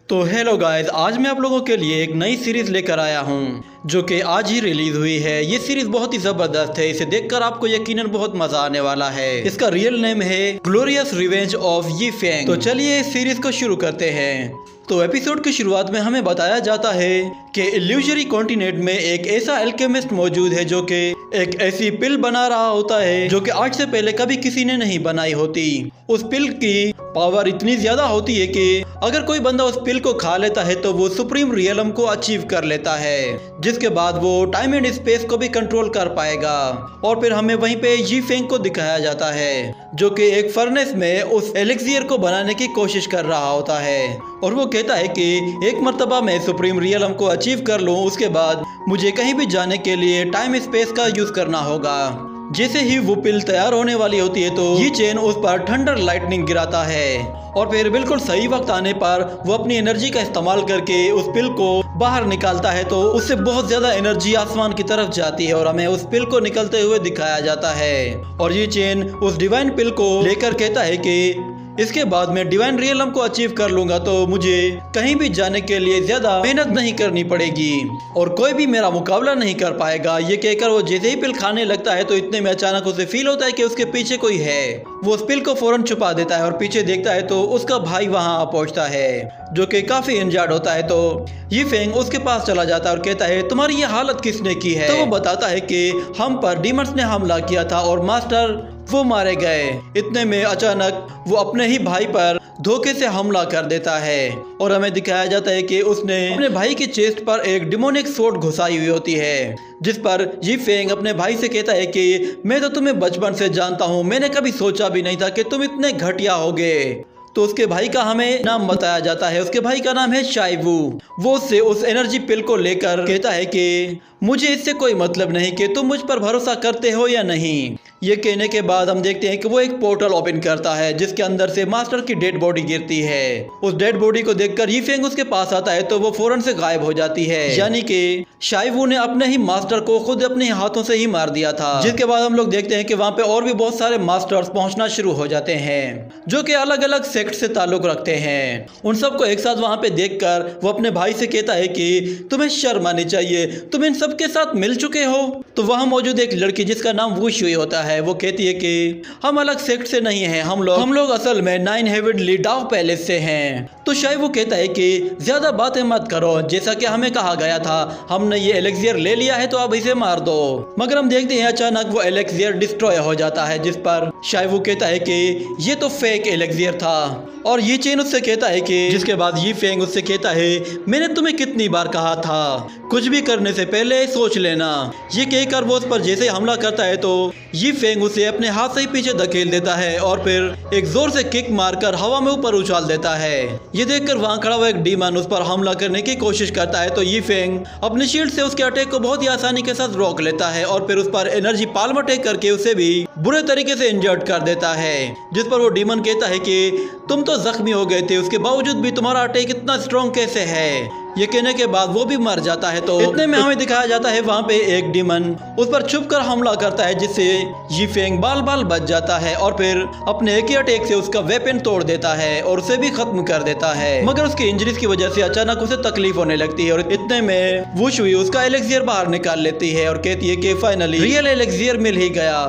तो hello guys, आज मैं आप लोगों के लिए एक नई सीरीज लेकर आया हूं जो कि आज ही रिलीज हुई है। ये सीरीज बहुत ही जबरदस्त है। इसे देखकर आपको यकीनन बहुत मजा आने वाला है। इसका रियल नेम है ग्लोरियस रिवेंज ऑफ यी फेंग। तो चलिए इस सीरीज को शुरू करते हैं। तो एपिसोड की शुरुआत में हमें बताया जाता है कि इल्यूजरी कॉन्टिनेंट में एक ऐसा एल्केमिस्ट मौजूद है जो कि एक ऐसी पिल बना रहा होता है जो कि आज से पहले कभी किसी ने नहीं बनाई होती। उस पिल की पावर इतनी ज्यादा होती है कि अगर कोई बंदा उस पिल को खा लेता है तो वो सुप्रीम रियलम को अचीव कर लेता है, जिसके बाद वो टाइम एंड स्पेस को भी कंट्रोल कर पाएगा। और फिर हमें वहीं पे यी फेंग को दिखाया जाता है जो कि एक फर्नेस में उस एलिक्सियर को बनाने की कोशिश कर रहा होता है। और वो कहता है कि एक मर्तबा मैं सुप्रीम रियलम को अचीव कर लूं, उसके बाद मुझे कहीं भी जाने के लिए टाइम स्पेस का यूज करना होगा। जैसे ही वो पिल तैयार होने वाली होती है तो ये चेन उस पर थंडर लाइटनिंग गिराता है और फिर बिल्कुल सही वक्त आने पर वो अपनी एनर्जी का इस्तेमाल करके उस पिल को बाहर निकालता है। तो उससे बहुत ज्यादा एनर्जी आसमान की तरफ जाती है और हमें उस पिल को निकलते हुए दिखाया जाता है। और ये चेन उस डिवाइन पिल को लेकर कहता है कि इसके बाद मैं डिवाइन रियलम को अचीव कर लूंगा तो मुझे कहीं भी जाने के लिए ज्यादा मेहनत नहीं करनी पड़ेगी और कोई भी मेरा मुकाबला नहीं कर पाएगा। ये कहकर वो जैसे ही पिल खाने लगता है तो इतने में अचानक उसे फील होता है कि उसके पीछे कोई है। वो उस पिल को फौरन छुपा देता है और पीछे देखता है तो उसका भाई वहां पहुंचता है जो कि काफी इंजर्ड होता है। तो यी फेंग उसके पास चला जाता है और कहता है तुम्हारी ये हालत किसने की है? तो वो बताता है कि हम पर डीमंस ने हमला किया था और मास्टर वो मारे गए। इतने में अचानक वो अपने ही भाई पर धोखे से हमला कर देता है और हमें दिखाया जाता है कि उसने अपने भाई के चेस्ट पर एक डिमोनिक सोर्ड घुसाई हुई होती है, जिस पर यी फेंग अपने भाई से कहता है कि मैं तो तुम्हें बचपन से जानता हूँ, मैंने कभी सोचा भी नहीं था कि तुम इतने घटिया होगे। तो उसके भाई का हमें नाम बताया जाता है। उसके भाई का नाम है शाइवू। वो उससे उस एनर्जी पिल को लेकर कहता है कि मुझे इससे कोई मतलब नहीं कि तुम मुझ पर भरोसा करते हो या नहीं। ये कहने के बाद हम देखते हैं कि वो एक पोर्टल ओपन करता है जिसके अंदर से मास्टर की डेड बॉडी गिरती है। उस डेड बॉडी को देखकर यी फेंग उसके पास आता है तो वो फौरन से गायब हो जाती है, यानी कि शाइवू ने अपने ही मास्टर को खुद अपने हाथों से ही मार दिया था। जिसके बाद हम लोग देखते हैं कि वहाँ पे और भी बहुत सारे मास्टर्स पहुंचना शुरू हो जाते हैं जो कि अलग अलग सेक्ट से ताल्लुक रखते हैं। उन सबको एक साथ वहाँ पे देखकर वो अपने भाई से कहता है कि तुम्हें शर्म आनी चाहिए, तुम इन सबके साथ मिल चुके हो। तो वहाँ मौजूद एक लड़की जिसका नाम वुशुई होता है वो कहती है कि हम अलग सेक्ट से नहीं हैं, हम लोग असल में 9 हेवनली डाव पैलेस से हैं। तो शायद वो कहता है कि ज्यादा बातें मत करो, जैसा कि हमें कहा गया था हमने ये एलेक्सियर ले लिया है तो अब इसे मार दो। मगर हम देखते हैं अचानक वो एलेक्सियर डिस्ट्रॉय हो जाता है, जिस पर शायद वो कहता है कि ये तो फेक एलेक्सियर था। और ये चेन उससे कहता है कि जिसके बाद ये फेंग उससे कहता है मैंने तुम्हें कितनी बार कहा था कुछ भी करने से पहले सोच लेना। ये कहकर वो उस पर जैसे हमला करता है तो ये फेंग उसे अपने हाथ से ही पीछे धकेल देता है और फिर एक जोर से किक मारकर हवा में ऊपर उछाल देता है। ये देखकर वहां खड़ा हुआ एक डीमन उस पर हमला करने की कोशिश करता है तो ये फेंग अपने शील्ड से उसके अटैक को बहुत ही आसानी के साथ रोक लेता है और फिर उस पर एनर्जी पाल्म अटैक करके उसे भी बुरे तरीके से इंजर्ड कर देता है। जिस पर वो डीमन कहता है कि तुम तो जख्मी हो गए थे, उसके बावजूद भी तुम्हारा अटैक इतना स्ट्रॉन्ग कैसे है? ये कहने के बाद वो भी मर जाता है। तो इतने में हमें दिखाया जाता है वहाँ पे एक डीमन उस पर छुपकर हमला करता है जिससे यी फेंग बाल बाल बच जाता है और फिर अपने एक ही अटैक से उसका वेपन तोड़ देता है और उसे भी खत्म कर देता है। मगर उसकी इंजरीज की वजह से अचानक उसे तकलीफ होने लगती है और इतने में वुशुई उसका एलेक्सियर बाहर निकाल लेती है और कहती है कि फाइनली रियल एलेक्सियर मिल ही गया,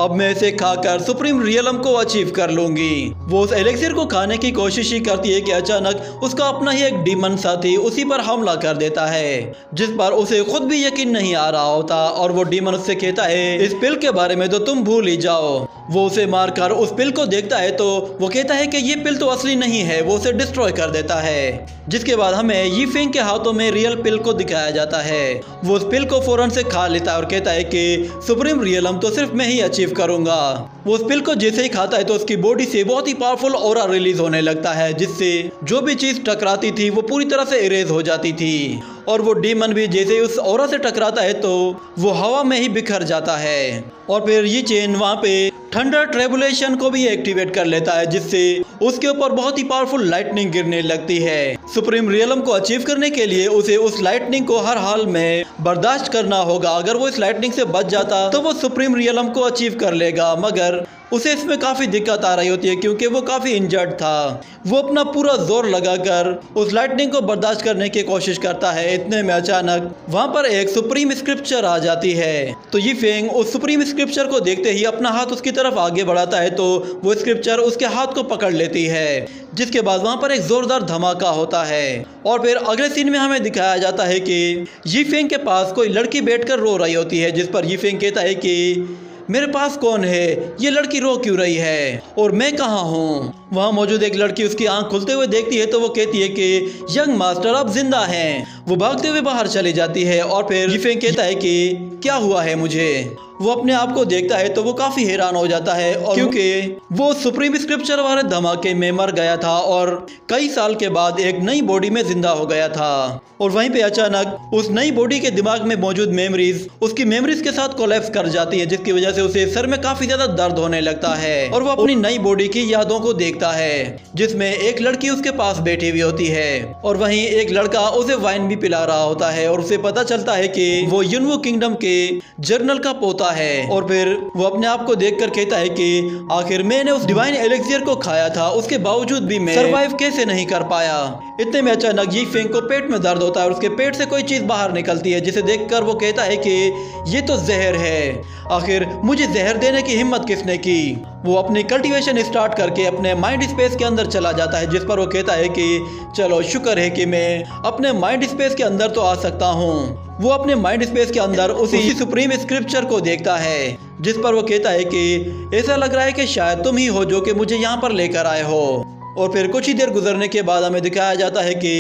अब मैं इसे खाकर सुप्रीम रियलम को अचीव कर लूंगी। वो उस एलेक्सियर को खाने की कोशिश ही करती है कि अचानक उसका अपना ही एक डीमन साथी उसी पर हमला कर देता है, जिस पर उसे खुद भी यकीन नहीं आ रहा होता। और वो डीमन उससे कहता है इस पिल के बारे में तो तुम भूल ही जाओ। वो उसे मारकर उस पिल को देखता है तो वो कहता है कि ये पिल तो असली नहीं है, वो उसे डिस्ट्रॉय कर देता है। जिसके बाद हमें यी फेंग के हाथों में रियल पिल को दिखाया जाता है। वो उस पिल को फौरन से खा लेता है और कहता है कि सुप्रीम रियलम तो सिर्फ मैं ही अचीव करूंगा। वो उस पिल को जैसे ही खाता है तो उसकी बॉडी से बहुत ही पावरफुल ऑरा रिलीज होने लगता है, जिससे जो भी चीज टकराती थी वो पूरी तरह से इरेज हो जाती थी। और वो डीमन भी जैसे ही उस ऑरा से टकराता है तो वो हवा में ही बिखर जाता है। और फिर ये चेन वहाँ पे थंडर ट्रेबुलेशन को भी एक्टिवेट कर लेता है, जिससे उसके ऊपर बहुत ही पावरफुल लाइटनिंग गिरने लगती है। सुप्रीम रियलम को अचीव करने के लिए उसे उस लाइटनिंग को हर हाल में बर्दाश्त करना होगा। अगर वो इस लाइटनिंग से बच जाता तो वो सुप्रीम रियलम को अचीव कर लेगा, मगर उसे इसमें काफी दिक्कत आ रही होती है क्योंकि वो काफी इंजर्ड था। वो अपना पूरा जोर लगाकर उस लाइटनिंग को बर्दाश्त करने की कोशिश करता है। इतने में अचानक वहां पर एक सुप्रीम स्क्रिप्चर आ जाती है। तो यी फेंग उस सुप्रीम स्क्रिप्चर को देखते ही अपना हाथ उसकी तरफ आगे बढ़ाता है तो वो स्क्रिप्चर उसके हाथ को पकड़ लेती है, जिसके बाद वहां पर एक जोरदार धमाका होता है। और फिर अगले सीन में हमें दिखाया जाता है कि यी फेंग के पास कोई लड़की बैठकर रो रही होती है, जिस पर यी फेंग कहता है कि मेरे पास कौन है, ये लड़की रो क्यों रही है और मैं कहाँ हूँ। वहाँ मौजूद एक लड़की उसकी आंख खुलते हुए देखती है तो वो कहती है कि यंग मास्टर आप जिंदा हैं। वो भागते हुए बाहर चली जाती है और फिर यी फेंग कहता है कि क्या हुआ है मुझे। वो अपने आप को देखता है तो वो काफी हैरान हो जाता है और क्योंकि वो सुप्रीम स्क्रिप्चर वाले धमाके में मर गया था और कई साल के बाद एक नई बॉडी में जिंदा हो गया था। और वहीं पे अचानक उस नई बॉडी के दिमाग में मौजूद मेमोरीज उसकी मेमोरीज के साथ कोलैप्स कर जाती है, जिसकी वजह से उसे सर में काफी ज्यादा दर्द होने लगता है। और वो अपनी नई बॉडी की यादों को देखता है जिसमें एक लड़की उसके पास बैठी हुई होती है और वहीं एक लड़का उसे वाइन भी पिला रहा होता है और उसे पता चलता है कि वो युनवू किंगडम के जर्नल का पोता है। और फिर वो अपने आप को देखकर कहता है कि आखिर मैंने उस डिवाइन एलेक्सियर को खाया था, उसके बावजूद भी मैं सरवाइव कैसे नहीं कर पाया। इतने में अचानक यी फेंग को पेट में दर्द होता है और उसके पेट से कोई चीज बाहर निकलती है, जिसे देखकर वो कहता है कि ये तो जहर है। आखिर मुझे जहर देने की हिम्मत किसने की। वो अपनी कल्टीवेशन स्टार्ट करके अपने माइंड स्पेस के अंदर चला जाता है, जिस पर वो कहता है कि चलो शुक्र है कि मैं अपने माइंड स्पेस के अंदर तो आ सकता हूँ। वो अपने माइंड स्पेस के अंदर उसी सुप्रीम स्क्रिप्चर को देखता है, जिस पर वो कहता है कि ऐसा लग रहा है कि शायद तुम ही हो जो कि मुझे यहाँ पर लेकर आए हो। और फिर कुछ ही देर गुजरने के बाद हमें दिखाया जाता है कि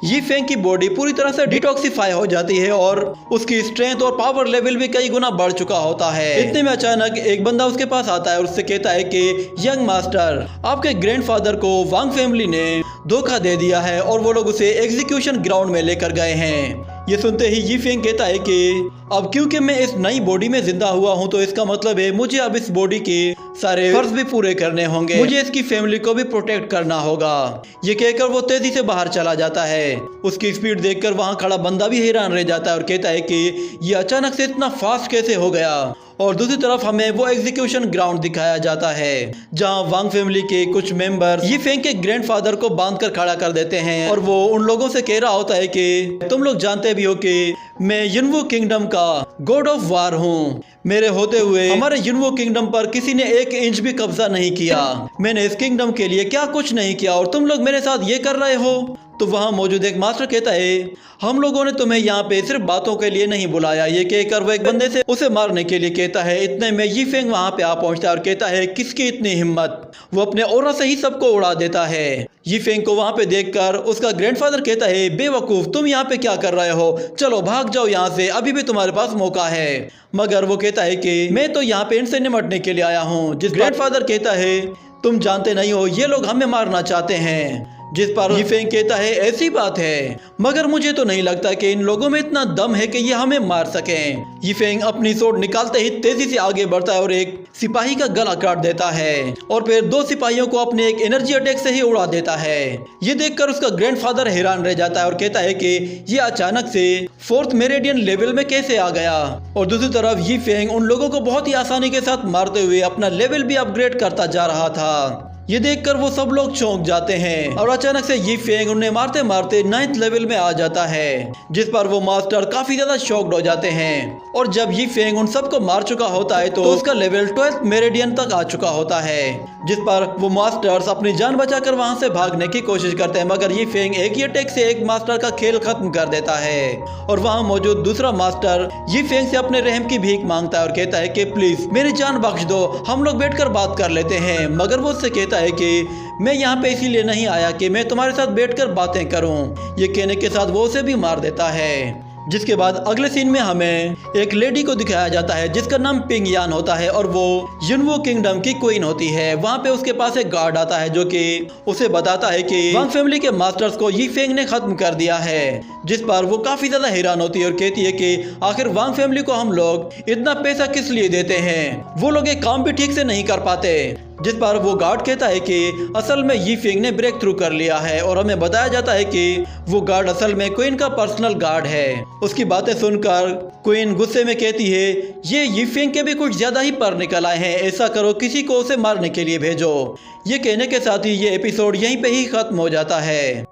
यी फेंग की बॉडी पूरी तरह से डिटॉक्सिफाई हो जाती है और उसकी स्ट्रेंथ और पावर लेवल भी कई गुना बढ़ चुका होता है। इतने में अचानक एक बंदा उसके पास आता है और उससे कहता है कि यंग मास्टर, आपके ग्रैंडफादर को वांग फैमिली ने धोखा दे दिया है और वो लोग उसे एग्जीक्यूशन ग्राउंड में लेकर गए हैं। ये सुनते ही यी फेंग कहता है कि अब क्योंकि मैं इस नई बॉडी में जिंदा हुआ हूँ तो इसका मतलब है मुझे अब इस बॉडी के सारे फर्ज भी पूरे करने होंगे, मुझे इसकी फैमिली को भी प्रोटेक्ट करना होगा। ये कहकर वो तेजी से बाहर चला जाता है। उसकी स्पीड देखकर वहाँ खड़ा बंदा भी हैरान रह जाता है और कहता है कि ये अचानक से इतना फास्ट कैसे हो गया। और दूसरी तरफ हमें वो एग्जीक्यूशन ग्राउंड दिखाया जाता है जहां वांग फैमिली के कुछ मेंबर यी फेंग के ग्रैंडफादर को बांधकर खड़ा कर देते हैं और वो उन लोगों से कह रहा होता है कि तुम लोग जानते भी हो कि मैं युनवू किंगडम का गॉड ऑफ वार हूँ। मेरे होते हुए हमारे युनवू किंगडम पर किसी ने 1 इंच भी कब्जा नहीं किया। मैंने इस किंगडम के लिए क्या कुछ नहीं किया और तुम लोग मेरे साथ ये कर रहे हो। तो वहाँ मौजूद एक मास्टर कहता है हम लोगों ने तुम्हें यहाँ पे सिर्फ बातों के लिए नहीं बुलाया। ये कहकर वो एक बंदे से उसे मारने के लिए कहता है। इतने में यी फेंग वहाँ पे आ पहुँचता है और कहता है किसकी इतनी हिम्मत। वो अपने ऑरा से ही सबको उड़ा देता है। यी फेंग को वहाँ पे देखकर उसका ग्रैंडफादर कहता है बेवकूफ, तुम यहाँ पे क्या कर रहे हो, चलो भाग जाओ यहाँ से, अभी भी तुम्हारे पास मौका है। मगर वो कहता है कि मैं तो यहाँ पे इनसे निपटने के लिए आया हूँ। जिस ग्रैंडफादर कहता है तुम जानते नहीं हो ये लोग हमें मारना चाहते हैं। जिस पर यी फेंग कहता है ऐसी बात है, मगर मुझे तो नहीं लगता कि इन लोगों में इतना दम है कि ये हमें मार सकें। यी फेंग अपनी सोट निकालते ही तेजी से आगे बढ़ता है और एक सिपाही का गला काट देता है और फिर 2 सिपाहियों को अपने एक एनर्जी अटैक से ही उड़ा देता है। ये देखकर उसका ग्रैंडफादर हैरान रह जाता है और कहता है कि ये अचानक से 4th मेरिडियन लेवल में कैसे आ गया। और दूसरी तरफ यी फेंग उन लोगों को बहुत ही आसानी के साथ मारते हुए अपना लेवल भी अपग्रेड करता जा रहा था। ये देखकर वो सब लोग चौंक जाते हैं और अचानक से यी फेंग उन्हें मारते मारते 9th लेवल में आ जाता है, जिस पर वो मास्टर काफी ज्यादा शॉक्ड हो जाते हैं। और जब यी फेंग उन सबको मार चुका होता है तो उसका लेवल 12th मेरिडियन तक आ चुका होता है, जिस पर वो मास्टर्स अपनी जान बचाकर वहां से भागने की कोशिश करते हैं। मगर यी फेंग एक ही अटैक से एक मास्टर का खेल खत्म कर देता है और वहाँ मौजूद दूसरा मास्टर यी फेंग से अपने रहम की भीख मांगता है और कहता है कि प्लीज मेरी जान बख्श दो, हम लोग बैठकर बात कर लेते हैं। मगर वो उससे कहता है कि मैं यहाँ पे इसीलिए नहीं आया कि मैं तुम्हारे साथ बैठकर बातें करूं। ये कहने के साथ वो उसे भी मार देता है। जिसके बाद अगले सीन में हमें एक लेडी को दिखाया जाता है जिसका नाम पिंग यान होता है और वो युनवू किंगडम की क्वीन होती है। वहाँ पे उसके पास एक गार्ड आता है जो कि उसे बताता है कि वांग फैमिली के मास्टर्स को यी फेंग ने खत्म कर दिया है। जिस पर वो काफी ज्यादा हैरान होती है और कहती है कि आखिर वांग फैमिली को हम लोग इतना पैसा किस लिए देते हैं, वो लोग एक काम भी ठीक से नहीं कर पाते। जिस पर वो गार्ड कहता है कि असल में यी फेंग ने ब्रेक थ्रू कर लिया है और हमें बताया जाता है कि वो गार्ड असल में क्वीन का पर्सनल गार्ड है। उसकी बातें सुनकर क्वीन गुस्से में कहती है ये यी फेंग के भी कुछ ज्यादा ही पर निकल आए हैं, ऐसा करो किसी को उसे मारने के लिए भेजो। ये कहने के साथ ही ये एपिसोड यहीं पे ही खत्म हो जाता है।